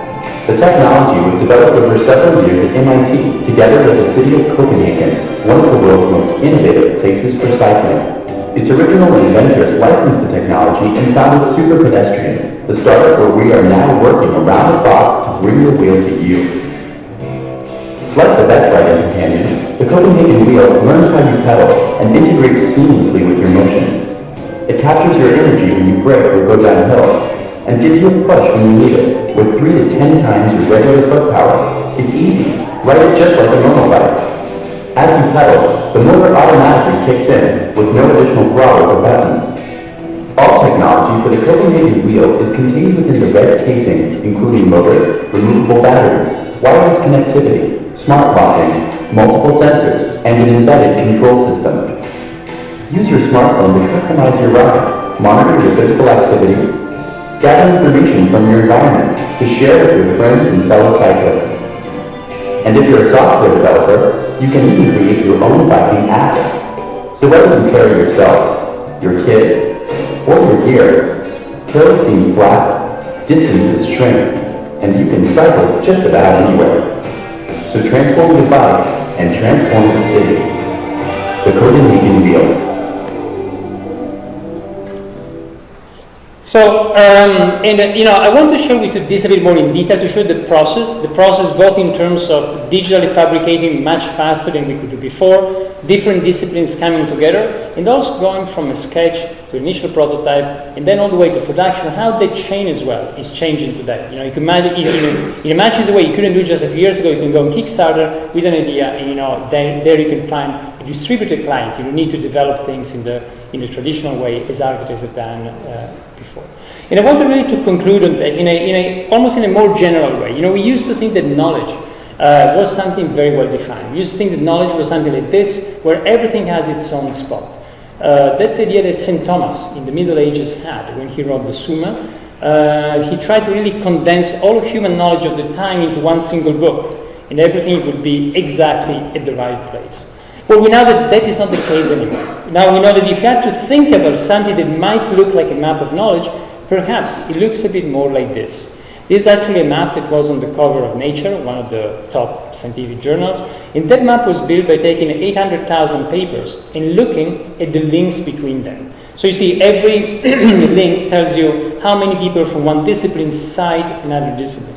The technology was developed over several years at MIT, together with the city of Copenhagen, one of the world's most innovative places for cycling. Its original inventors licensed the technology and founded Super Pedestrian, the startup where we are now working around the clock to bring the wheel to you. Like the best riding companion, the Copenhagen wheel learns how you pedal and integrates seamlessly with your motion. It captures your energy when you brake or go downhill, and gives you a push when you need it, with 3 to 10 times your regular foot power. It's easy, ride it just like a normal bike. As you pedal, the motor automatically kicks in, with no additional throttles or buttons. All technology for the Copenhagen wheel is contained within the red casing, including motor, removable batteries, wireless connectivity, smart locking, multiple sensors, and an embedded control system. Use your smartphone to customize your ride, monitor your physical activity, gather information from your environment to share with your friends and fellow cyclists. And if you're a software developer, you can even create your own biking apps. So whether you carry yourself, your kids, or your gear, hills seem flat, distances shrink, and you can cycle just about anywhere. So transform your bike and transform the city. The Copenhagen wheel. So, I want to share with you this a bit more in detail to show the process both in terms of digitally fabricating much faster than we could do before, different disciplines coming together, and also going from a sketch to initial prototype, and then all the way to production, how the chain as well is changing today. You can imagine, in a much easier way, you couldn't do just a few years ago, you can go on Kickstarter with an idea, and there you can find a distributed client. You don't need to develop things in the traditional way as architects have done before. And I want to really to conclude on that almost in a more general way. We used to think that knowledge was something very well defined. We used to think that knowledge was something like this, where everything has its own spot. That's the idea that St. Thomas in the Middle Ages had when he wrote the Summa. He tried to really condense all of human knowledge of the time into one single book, and everything would be exactly at the right place. Well, we know that that is not the case anymore. Now we know that if you had to think about something that might look like a map of knowledge, perhaps it looks a bit more like this. This is actually a map that was on the cover of Nature, one of the top scientific journals, and that map was built by taking 800,000 papers and looking at the links between them. So you see, every link tells you how many people from one discipline cite another discipline.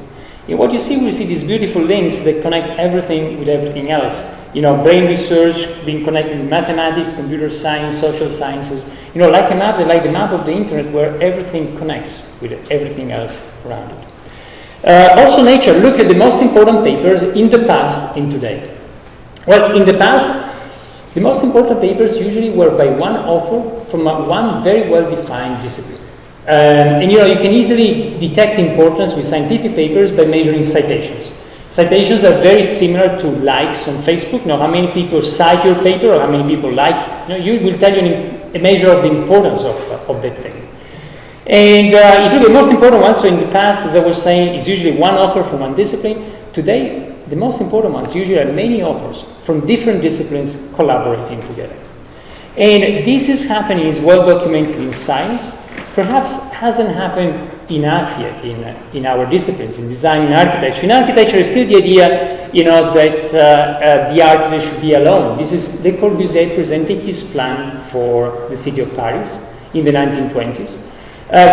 And what you see, we see these beautiful links that connect everything with everything else. Brain research being connected with mathematics, computer science, social sciences. Like a map, like the map of the internet, where everything connects with everything else around it. Also, Nature look at the most important papers in the past and today. Well, in the past, the most important papers usually were by one author from one very well-defined discipline. And you can easily detect importance with scientific papers by measuring citations. Citations are very similar to likes on Facebook. How many people cite your paper or how many people like. You will tell you a measure of the importance of that thing. And if you look at the most important ones, so in the past, as I was saying, it's usually one author from one discipline. Today, the most important ones usually are many authors from different disciplines collaborating together. And this is happening, is well documented in science, perhaps hasn't happened enough yet in our disciplines, in design and architecture. In architecture, is still the idea, that the architect should be alone. This is Le Corbusier presenting his plan for the city of Paris in the 1920s.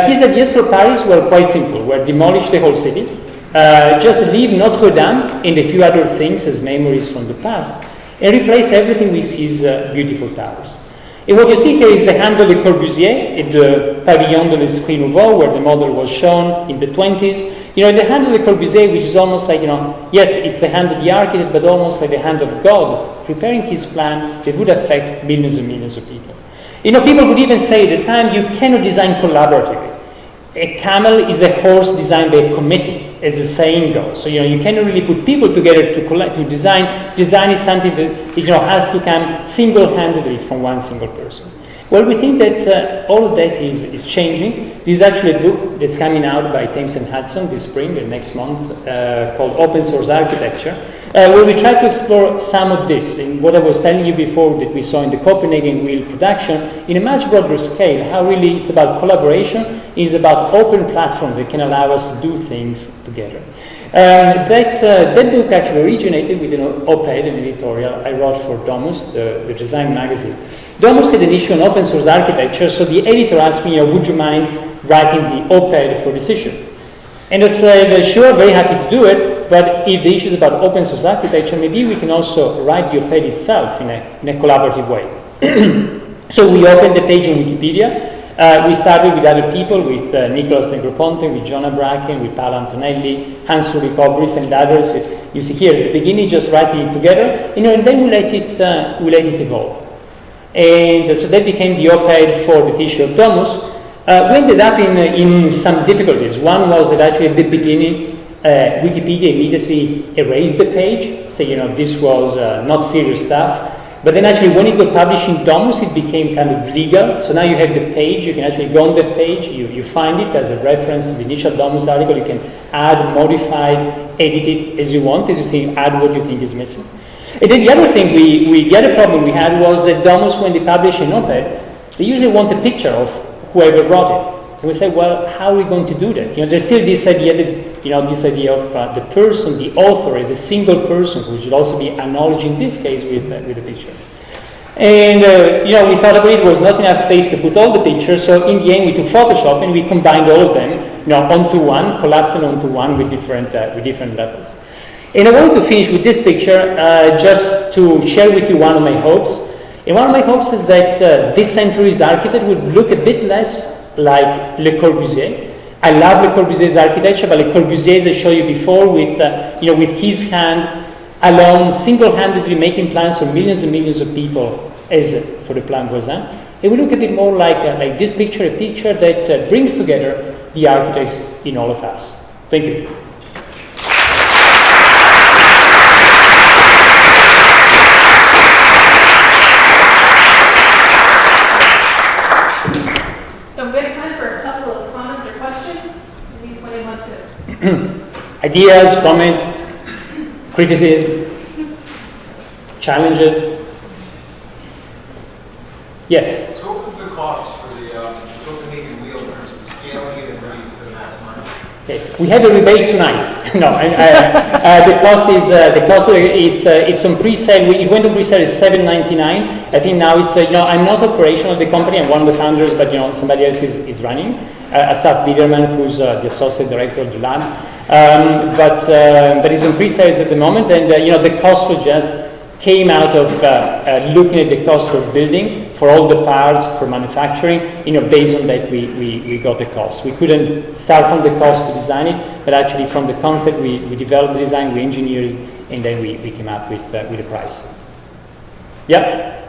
His ideas for Paris were quite simple, were demolish the whole city, just leave Notre Dame and a few other things as memories from the past, and replace everything with his beautiful towers. And what you see here is the hand of Le Corbusier at the Pavilion de l'Esprit Nouveau, where the model was shown in the 20s. The hand of Le Corbusier, which is almost like, yes, it's the hand of the architect, but almost like the hand of God, preparing his plan that would affect millions and millions of people. People would even say at the time, you cannot design collaboratively. A camel is a horse designed by a committee, as the saying goes. So, you cannot really put people together to design. Design is something that, has to come single-handedly from one single person. Well, we think that all of that is changing. This is actually a book that's coming out by Thames and Hudson this spring and next month called Open Source Architecture, where we try to explore some of this, and what I was telling you before that we saw in the Copenhagen Wheel production, in a much broader scale, how really it's about collaboration, it's about open platform that can allow us to do things together. That book actually originated with an op-ed, an editorial I wrote for Domus, the design magazine. Domus had an issue on open source architecture, so the editor asked me, would you mind writing the op-ed for this issue? And I said, sure, very happy to do it, but if the issue is about open source architecture, maybe we can also write the op-ed itself in a collaborative way. So we opened the page on Wikipedia. We started with other people, with Nicolas Negroponte, with Jonah Bracken, with Paolo Antonelli, Hans-Ulrich Obris, and others. You see here at the beginning, just writing it together, and then we let it evolve. And so that became the op-ed for the issue of Domus. We ended up in some difficulties. One was that actually at the beginning, Wikipedia immediately erased the page, saying, this was not serious stuff. But then actually when it got published in Domus, it became kind of legal. So now you have the page, you can actually go on the page, you find it as a reference to the initial Domus article, you can add, modify, edit it as you want, as you say, add what you think is missing. And then the other thing, the other problem we had was that Domus, when they publish an op-ed, they usually want a picture of whoever wrote it. And we say, well, how are we going to do that? There's still this idea that, this idea of the person, the author, as a single person who should also be acknowledged in this case with a picture. And, we thought about it was not enough space to put all the pictures, so in the end we took Photoshop and we combined all of them, onto one, collapsed them onto one with different levels. And I wanted to finish with this picture, just to share with you one of my hopes. And one of my hopes is that this century's architect would look a bit less like Le Corbusier. I love Le Corbusier's architecture, but Le Corbusier, as I showed you before, with his hand alone, single-handedly making plans for millions and millions of people, as for the Plan Voisin, it will look a bit more like this picture, a picture that brings together the architects in all of us. Thank you. Ideas, comments, criticism, challenges. Yes? So what was the cost for the Copenhagen wheel in terms of scaling it and bringing it to the mass market? Okay. We have a rebate tonight. No, the cost it's on pre-sale. It went on pre-sale is $7.99. I think now it's I'm not operational of the company. I'm one of the founders, but somebody else is running. Asaf Biderman, who's the associate director of the lab. But it's on pre-sales at the moment, and the cost was just came out of looking at the cost of building for all the parts for manufacturing. Based on that we got the cost. We couldn't start from the cost to design it, but actually from the concept we developed the design, we engineered it, and then we came up with the price. Yeah.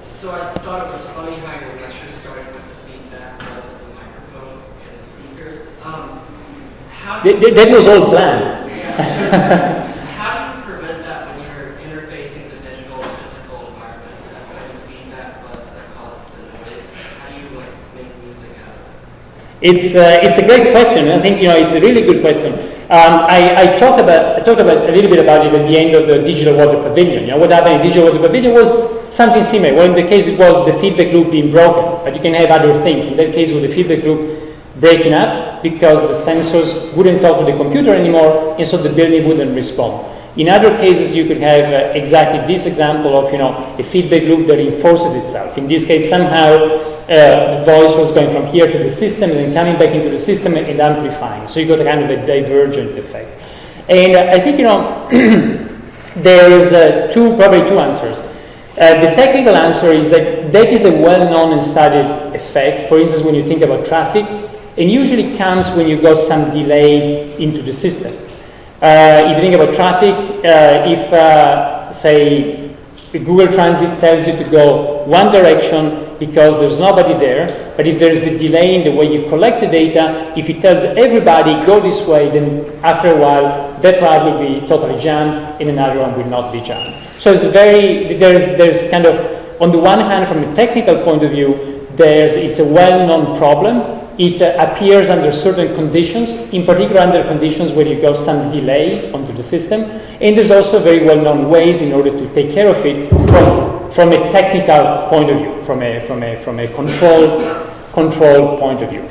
So I thought it was funny how your lecture started with the feedback was of the microphone and the speakers. That was all planned. How do you prevent that when you're interfacing the digital and physical environments, that kind of feedback buzz that causes the noise? How do you make music out of it? It's a great question. I think it's a really good question. I talked about a little bit about it at the end of the digital water pavilion. You know, what happened in digital water pavilion was something similar. Well, in the case it was the feedback loop being broken, but you can have other things. In that case, with the feedback loop breaking up because the sensors wouldn't talk to the computer anymore, and so the building wouldn't respond. In other cases, you could have exactly this example of, you know, a feedback loop that reinforces itself. In this case, somehow the voice was going from here to the system and then coming back into the system and amplifying. So you got a kind of a divergent effect. And I think, you know, there's probably two answers. The technical answer is that is a well-known and studied effect. For instance, when you think about traffic, and usually comes when you got some delay into the system. If you think about traffic, if, say, Google Transit tells you to go one direction because there's nobody there, but if there's a delay in the way you collect the data, if it tells everybody go this way, then after a while, that route will be totally jammed and another one will not be jammed. So it's there's kind of, on the one hand, from a technical point of view, it's a well-known problem. It appears under certain conditions, in particular under conditions where you got some delay onto the system. And there's also very well-known ways in order to take care of it from a technical point of view, from a control point of view.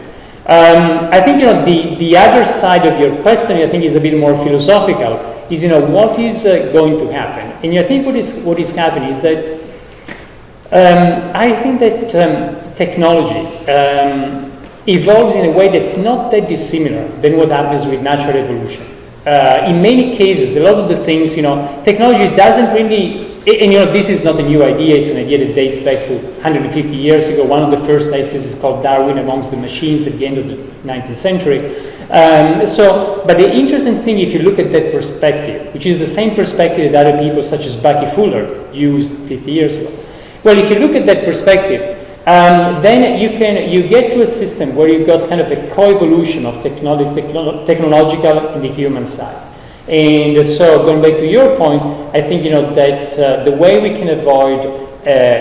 I think, you know, the other side of your question, I think, is a bit more philosophical. Is, you know, what is going to happen? And I think what is happening is that I think that technology evolves in a way that's not that dissimilar than what happens with natural evolution. In many cases, a lot of the things, you know, technology doesn't really, and you know, this is not a new idea, it's an idea that dates back to 150 years ago. One of the first essays is called Darwin Amongst the Machines at the end of the 19th century. But the interesting thing, if you look at that perspective, which is the same perspective that other people such as Bucky Fuller used 50 years ago. Well, if you look at that perspective, then you get to a system where you've got kind of a co-evolution of technological and the human side. And so going back to your point, I think, you know, that the way we can avoid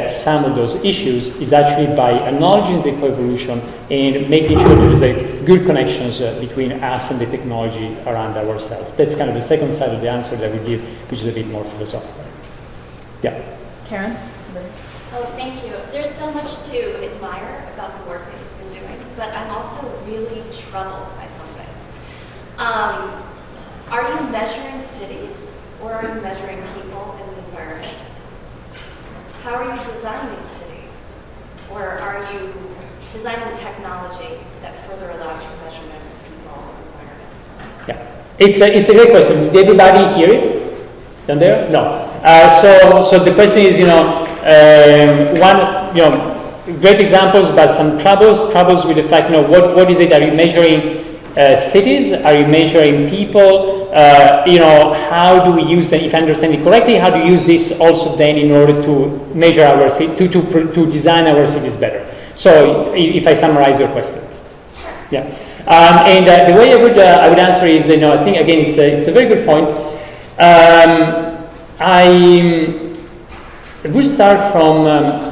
some of those issues is actually by acknowledging the co-evolution and making sure there is a good connections between us and the technology around ourselves. That's kind of the second side of the answer that we give, which is a bit more philosophical. Yeah. Karen? Oh, thank you. There's so much to admire about the work that you've been doing, but I'm also really troubled by something. Are you measuring cities, or are you measuring people and the environment? How are you designing cities? Or are you designing technology that further allows for measurement of people and environments? Yeah, it's a great question. Did everybody hear it down there? No. So the question is, you know, great examples, but some troubles with the fact, you know, what is it? Are you measuring cities? Are you measuring people? You know, how do we use them? If I understand it correctly, how do you use this also then in order to measure our city, to design our cities better? So, if I summarize your question, yeah. And the way I would answer is, you know, I think again it's a very good point. I would start from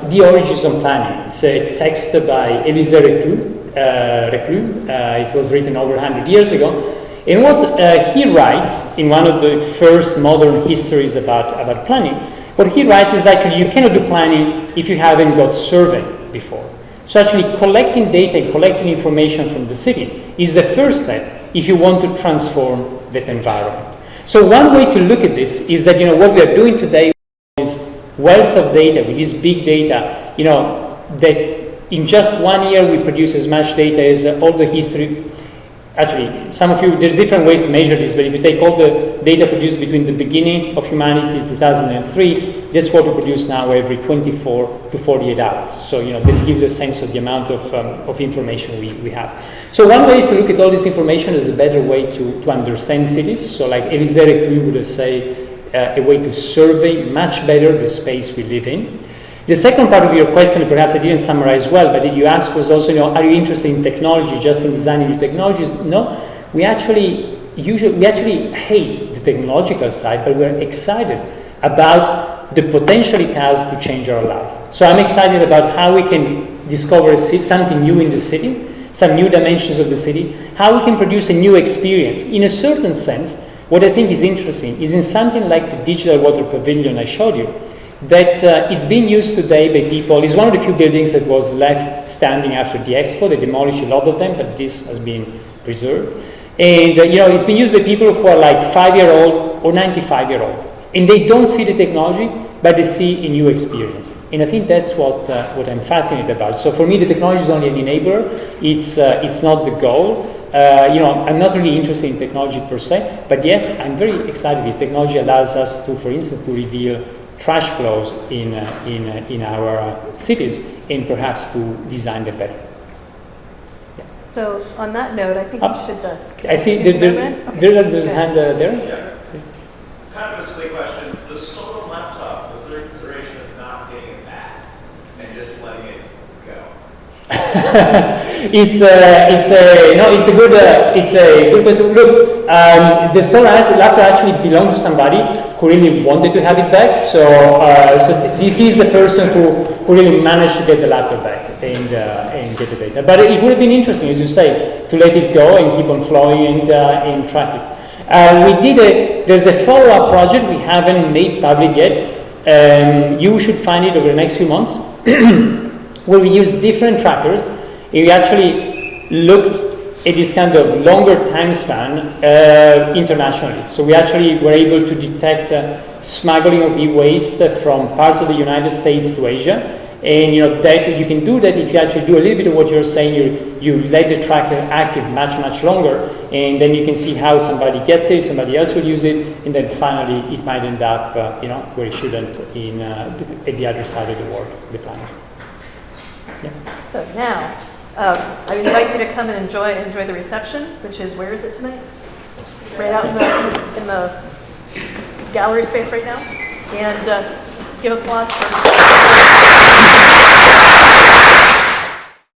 The Origins of Planning. It's a text by Élisée Reclus. It was written over 100 years ago. And what he writes in one of the first modern histories about planning, what he writes is that actually you cannot do planning if you haven't got surveying before. So actually collecting data and collecting information from the city is the first step if you want to transform that environment. So one way to look at this is that, you know, what we are doing today is wealth of data, with this big data, you know, that in just 1 year we produce as much data as all the history. Actually, some of you, there's different ways to measure this, but if you take all the data produced between the beginning of humanity in 2003, that's what we produce now every 24 to 48 hours. So, you know, that gives a sense of the amount of information we have. So one way is to look at all this information as a better way to understand cities. So like Élisée Reclus would say, a way to survey much better the space we live in. The second part of your question, perhaps I didn't summarize well, but that you asked was also, you know, are you interested in technology, just in designing new technologies? No, we actually hate the technological side, but we're excited about the potential it has to change our life. So I'm excited about how we can discover something new in the city, some new dimensions of the city, how we can produce a new experience. In a certain sense, what I think is interesting is in something like the digital water pavilion I showed you, that it's being used today by people. It's one of the few buildings that was left standing after the expo. They demolished a lot of them, but this has been preserved. And it's been used by people who are like 5-year-old or 95-year-old. And they don't see the technology, but they see a new experience. And I think that's what I'm fascinated about. So for me, the technology is only an enabler. It's not the goal. I'm not really interested in technology per se, but yes, I'm very excited if technology allows us to, for instance, to reveal trash flows in our cities and perhaps to design them better. So on that note, I think we should... I see there's a hand there. Yeah. Kind of a silly question. The stolen laptop, was there a consideration of not getting it back and just letting it go? It's a good question. Look, the stolen laptop actually belonged to somebody who really wanted to have it back. So he's the person who really managed to get the laptop back and get the data. But it would have been interesting, as you say, to let it go and keep on flowing and track it. There's a follow-up project we haven't made public yet. You should find it over the next few months, where we use different trackers. We actually looked at this kind of longer time span internationally. So we actually were able to detect smuggling of e-waste from parts of the United States to Asia. And that you can do that if you actually do a little bit of what you're saying. You let the tracker active much longer, and then you can see how somebody gets it, somebody else will use it, and then finally it might end up where it shouldn't at the other side of the world, the planet. Yeah. So now, I invite you to come and enjoy the reception, which is, where is it tonight? Right out in the gallery space right now. And give applause for...